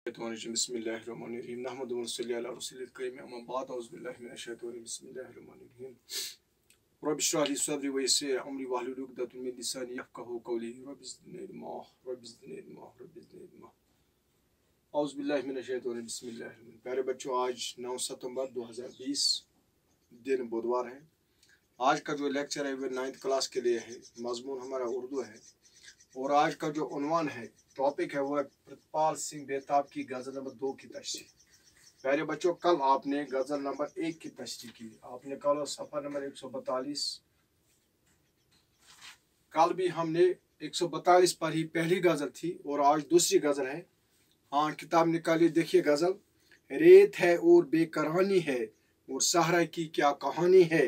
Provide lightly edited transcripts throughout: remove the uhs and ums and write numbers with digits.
बिस्मिल्लाहिर्रहमानिर्रहीम नहमदुहु व नसल्ली अला रसूलिल करीम अम्मा बाद औज़ु बिल्लाहि मिनश शैतानिर बिस्मिल्लाहिर्रहमानिर्रहीम रब्बि इश्रह ली सदरी व यस्सिर ली अमरी वहलुल उक़दतम मिन लिसानी यफ़क़हू क़ौली रब्बि ज़िदनी इल्मा औज़ु बिल्लाहि मिनश शैतानिर बिस्मिल्लाहिर्रहमानिर्रहीम। प्यारे बच्चों, आज 9 सितंबर 2020 दिन बुधवार है। आज का जो लेक्चर है वो 9th क्लास के लिए है। मज़मून हमारा उर्दू है और आज का जो उन्वान है, टॉपिक है, वो है प्रितपाल सिंह बेताब की गज़ल नंबर 2 की तशरीह। प्यारे बच्चों, कल आपने गज़ल नंबर 1 की तशरीह की। आपने कल सफ़ा नंबर 142, कल भी हमने 142 पर ही पहली गज़ल थी और आज दूसरी गज़ल है। हाँ, किताब निकालिए, देखिए गज़ल। रेत है और बेकरानी है और सहरा की क्या कहानी है,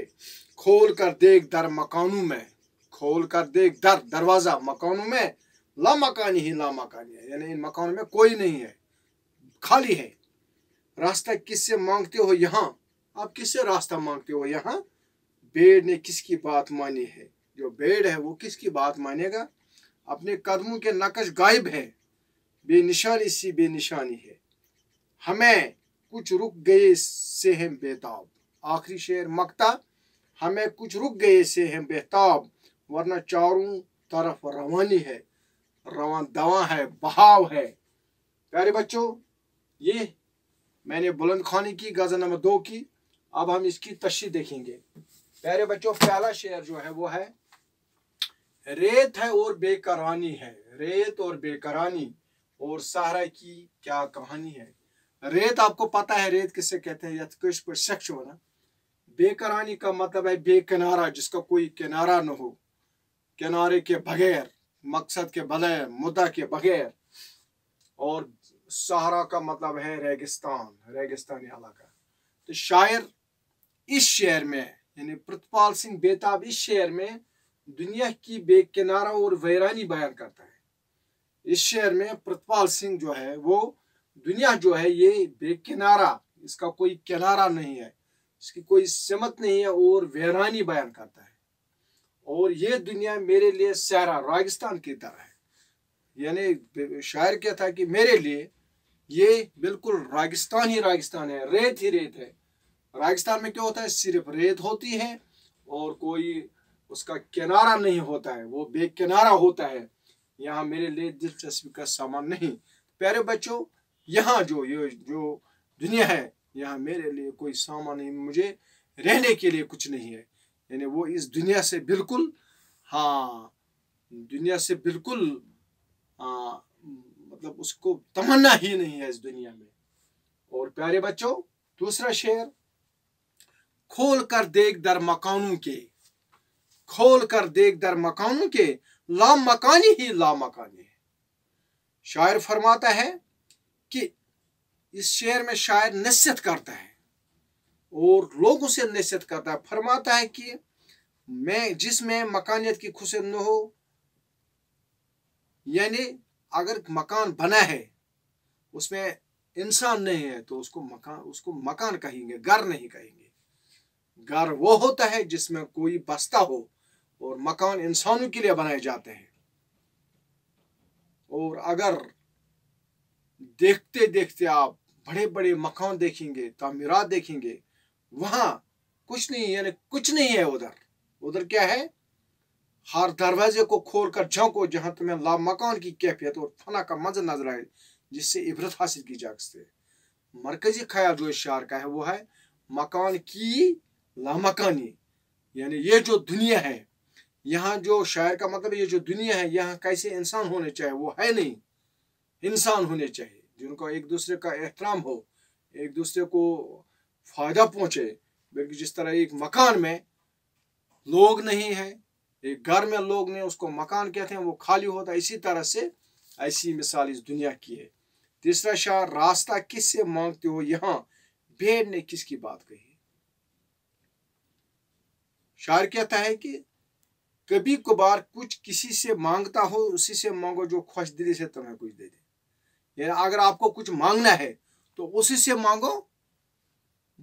खोल कर देख दर मकानों में, खोल कर देख दर दरवाज़ा मकानों में, ला मकानी ही ला मकानी है, यानी इन मकानों में कोई नहीं है, खाली है। रास्ता किससे मांगते हो यहाँ, आप किससे रास्ता मांगते हो यहाँ, भेड़ ने किसकी बात मानी है, जो भेड़ है वो किसकी बात मानेगा। अपने कदमों के नक्श गायब है, बेनिशानी सी बेनिशानी है, हमें कुछ रुक गए से हैं बेताब। आखिरी शेर मक्ता, हमें कुछ रुक गए से हैं बेताब, वरना चारों तरफ रवानी है, रवां दवा है, बहाव है। प्यारे बच्चों, ये मैंने बुलंद खानी की गज़ल नंबर 2 की। अब हम इसकी तशरीह देखेंगे। प्यारे बच्चों, पहला शेर जो है वो है, रेत है और बेकरानी है, रेत और बेकरानी और सहरा की क्या कहानी है। रेत आपको पता है, रेत किसे कहते हैं, यथकश पर शख्स होना। बेकरानी का मतलब है बेकिनारा, जिसका कोई किनारा न हो, किनारे के बगैर, मकसद के बगैर, मुद्दा के बगैर। और सहरा का मतलब है रेगिस्तान, रेगिस्तानी इलाका। तो शायर इस शेर में, यानी प्रितपाल सिंह बेताब इस शेर में दुनिया की बेकिनारा और वीरानी बयान करता है। इस शेर में प्रितपाल सिंह जो है वो दुनिया जो है ये बेकिनारा, इसका कोई किनारा नहीं है, इसकी कोई सिमत नहीं है और वीरानी बयान करता है। और ये दुनिया मेरे लिए सहरा, रेगिस्तान की तरह है। यानी शायर क्या था कि मेरे लिए ये बिल्कुल रेगिस्तान ही रेगिस्तान है, रेत ही रेत है। रेगिस्तान में क्या होता है, सिर्फ रेत होती है और कोई उसका किनारा नहीं होता है, वो बेकिनारा होता है। यहाँ मेरे लिए दिलचस्पी का सामान नहीं। प्यारे बच्चों, यहाँ जो दुनिया है, यहाँ मेरे लिए कोई सामान नहीं, मुझे रहने के लिए कुछ नहीं है। यानी वो इस दुनिया से बिल्कुल, हाँ, दुनिया से बिल्कुल मतलब उसको तमन्ना ही नहीं है इस दुनिया में। और प्यारे बच्चों, दूसरा शेर, खोल कर देख दर मकानों के, खोल कर देख दर मकानों के, ला मकानी ही ला मकानी है। शायर फरमाता है कि इस शेर में शायर नसीहत करता है और लोगों से नसीहत करता है। फरमाता है कि मैं जिसमें मकानियत की खुशर न हो, यानी अगर मकान बना है उसमें इंसान नहीं है तो उसको मकान कहेंगे, घर नहीं कहेंगे। घर वो होता है जिसमें कोई बसता हो और मकान इंसानों के लिए बनाए जाते हैं। और अगर देखते देखते आप बड़े बड़े मकान देखेंगे, तामीरात देखेंगे, वहां कुछ नहीं, यानी कुछ नहीं है उधर। उधर क्या है, हर दरवाजे को खोल कर झांको जहां तुम्हें ला मकान की कैफियत और फना का मंजर नजर आए, जिससे इबरत हासिल की जा सकती है। मरकजी ख्याल जो इस शायर का है वो है मकान की लामकानी, यानी ये जो दुनिया है, यहाँ जो शायर का मतलब ये जो दुनिया है, यहाँ कैसे इंसान होने चाहिए वो है नहीं। इंसान होने चाहिए जिनको एक दूसरे का एहतराम हो, एक दूसरे को फायदा पहुंचे। बल्कि जिस तरह एक मकान में लोग नहीं है, एक घर में लोग नहीं, उसको मकान कहते हैं, वो खाली होता है। इसी तरह से ऐसी मिसाल इस दुनिया की है। तीसरा शायर, रास्ता किससे मांगते हो यहाँ, भेड़ ने किसकी बात कही। शायर कहता है कि कभी कभार कुछ किसी से मांगता हो, उसी से मांगो जो खुश दिली से तुम्हें कुछ दे दे। यानी अगर आपको कुछ मांगना है तो उसी से मांगो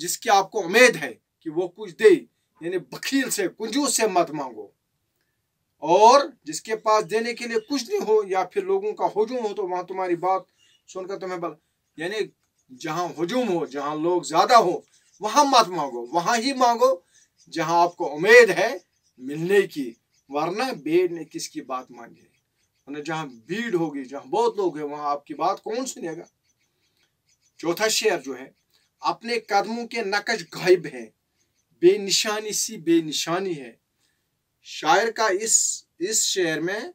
जिसकी आपको उम्मीद है कि वो कुछ दे। यानी बखील से, कंजूस से मत मांगो। और जिसके पास देने के लिए कुछ नहीं हो या फिर लोगों का हुजूम हो तो वहां तुम्हारी बात सुनकर तुम्हें यानी जहाँ हुजूम हो, जहाँ लोग ज़्यादा हो, वहाँ मत मांगो, वहाँ ही मांगो जहाँ आपको उम्मीद है मिलने की, वरना भीड़ ने किसकी बात मानी है। वरना जहाँ भीड़ होगी, जहाँ बहुत लोग हैं, वहाँ आपकी बात कौन सुनेगा। चौथा शेर जो है, अपने कदमों के नक्श गायब हैं, बेनिशानी सी बेनिशानी है। शायर का इस शेर में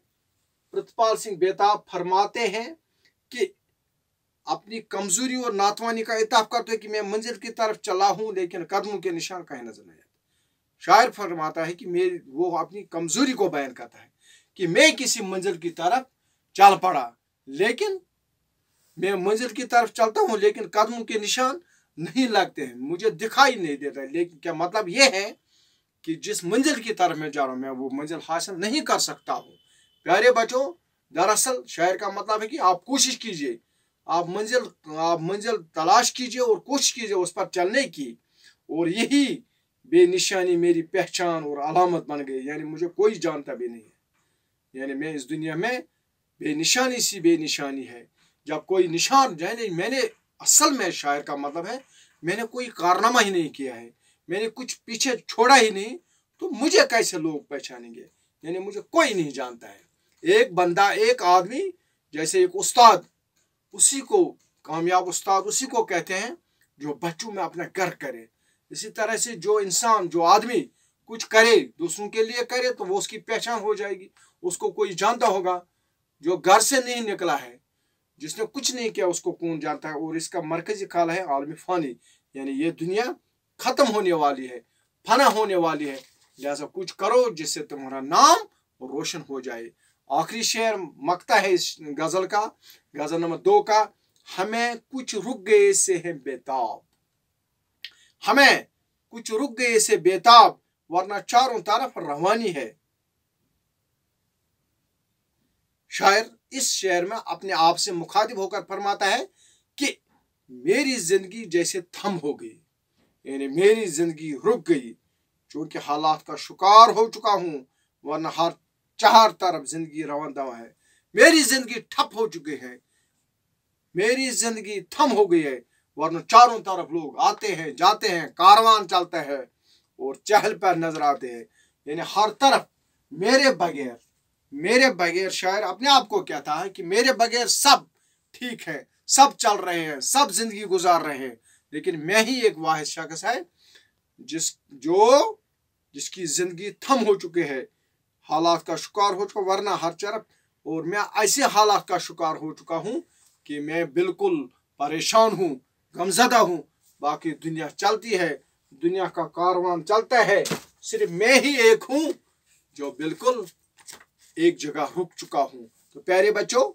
प्रितपाल सिंह बेताब फरमाते हैं कि अपनी कमजोरी और नातवानी का इताब करते हैं कि मैं मंजिल की तरफ चला हूं लेकिन कदमों के निशान कहीं नजर नहीं आते। शायर फरमाता है कि वो अपनी कमजोरी को बयान करता है कि मैं किसी मंजिल की तरफ चल पड़ा, लेकिन मैं मंजिल की तरफ चलता हूं लेकिन कदमों के निशान नहीं लगते हैं, मुझे दिखाई नहीं देता। लेकिन क्या मतलब ये है कि जिस मंजिल की तरफ मैं जा रहा हूं, मैं वो मंजिल हासिल नहीं कर सकता हूं। प्यारे बच्चों, दरअसल शायर का मतलब है कि आप कोशिश कीजिए, आप मंजिल तलाश कीजिए और कोशिश कीजिए उस पर चलने की, और यही बेनिशानी मेरी पहचान और अलामत बन गई। यानी मुझे कोई जानता भी नहीं है, यानी मैं इस दुनिया में बेनिशानी सी बेनिशानी है। जब कोई निशान, यानी मैंने असल में, शायर का मतलब है मैंने कोई कारनामा ही नहीं किया है, मैंने कुछ पीछे छोड़ा ही नहीं, तो मुझे कैसे लोग पहचानेंगे। यानी मुझे कोई नहीं जानता है। एक बंदा, एक आदमी, जैसे एक उस्ताद, उसी को कामयाब उस्ताद उसी को कहते हैं जो बच्चों में अपना घर करे। इसी तरह से जो इंसान, जो आदमी कुछ करे, दूसरों के लिए करे, तो वो उसकी पहचान हो जाएगी, उसको कोई जानता होगा। जो घर से नहीं निकला है, जिसने कुछ नहीं किया, उसको कौन जानता है। और इसका मरकजी ख्याल है आलमी फानी, यानी ये दुनिया खत्म होने वाली है, फना होने वाली है, लिहाजा कुछ करो जिससे तुम्हारा नाम रोशन हो जाए। आखिरी शेर मकता है इस गजल का, गजल नंबर 2 का, हमें कुछ रुक गए से है बेताब, हमें कुछ रुक गए से बेताब, वरना चारों तरफ रवानी है। शायर इस शेर में अपने आप से मुखातिब होकर फरमाता है कि मेरी जिंदगी जैसे थम हो गई, यानी मेरी जिंदगी रुक गई, चूंकि हालात का शिकार हो चुका हूं, वरना हर चार तरफ जिंदगी रवां दवा है। मेरी जिंदगी ठप हो चुकी है, मेरी जिंदगी थम हो गई है, वरना चारों तरफ लोग आते हैं जाते हैं, कारवान चलता है और चहल पहल नजर आते हैं। यानी हर तरफ मेरे बगैर शायर अपने आप को कहता है कि मेरे बगैर सब ठीक है, सब चल रहे हैं, सब जिंदगी गुजार रहे हैं, लेकिन मैं ही एक वाहिद शख्स है जिसकी जिंदगी थम हो चुकी है, हालात का शिकार हो चुका, वरना हर तरफ, और मैं ऐसे हालात का शिकार हो चुका हूं कि मैं बिल्कुल परेशान हूं, गमजदा हूं। बाकी दुनिया चलती है, दुनिया का कारवान चलता है, सिर्फ मैं ही एक हूं जो बिल्कुल एक जगह रुक चुका हूं। तो प्यारे बच्चों,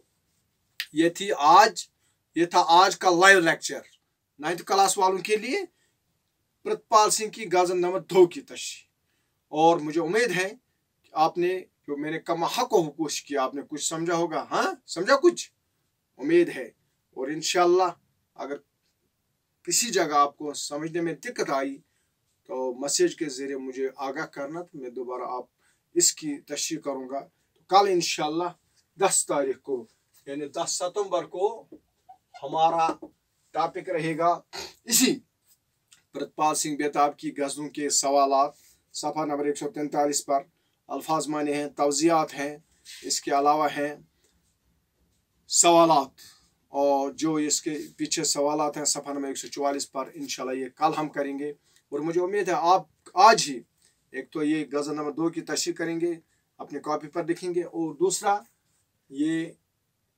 ये था आज का लाइव लेक्चर 9th क्लास वालों के लिए, प्रितपाल सिंह की गजल नंबर 2 की तशरीह। और मुझे उम्मीद है कि आपने, जो मैंने कमा हक कोशिश किया, आपने कुछ समझा होगा। हाँ, समझा कुछ, उम्मीद है। और इंशाल्लाह अगर किसी जगह आपको समझने में दिक्कत आई तो मैसेज के जरिए मुझे आगाह करना, तो मैं दोबारा आप इसकी तशरीह करूँगा। तो कल इंशाल्लाह 10 तारीख को, यानी 10 सितंबर को हमारा टॉपिक रहेगा इसी प्रितपाल सिंह बेताब की गज़लों के सवालात। सफ़ा नंबर 143 पर अल्फाज माने हैं, तवज़ियात हैं, इसके अलावा हैं सवालात, और जो इसके पीछे सवालात हैं सफ़ा नंबर 144 पर, इंशाल्लाह ये कल हम करेंगे। और मुझे उम्मीद है आप आज ही एक तो ये गज़ल नंबर 2 की तशरीह करेंगे, अपने कॉपी पर लिखेंगे, और दूसरा ये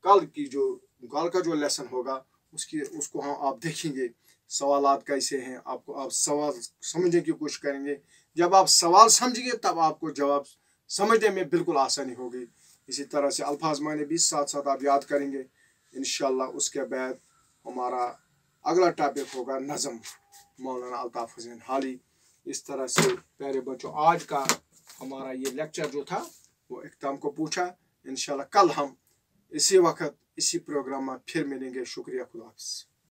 कल का जो लेसन होगा उसको आप देखेंगे, सवालात कैसे हैं, आप सवाल समझने की कोशिश करेंगे। जब आप सवाल समझेंगे तब आपको जवाब समझने में बिल्कुल आसानी होगी। इसी तरह से अल्फाज माने भी साथ साथ आप याद करेंगे इंशाल्लाह। उसके बाद हमारा अगला टॉपिक होगा नज़म, मौलाना अल्ताफ़ हुसैन हाली। इस तरह से प्यारे बच्चों, आज का हमारा ये लेक्चर जो था वो इख्तिताम को पूछा। इंशाल्लाह कल हम इसी वक्त इसी प्रोग्राम में फिर मिलेंगे। शुक्रिया, खुदा हाफ़िज़।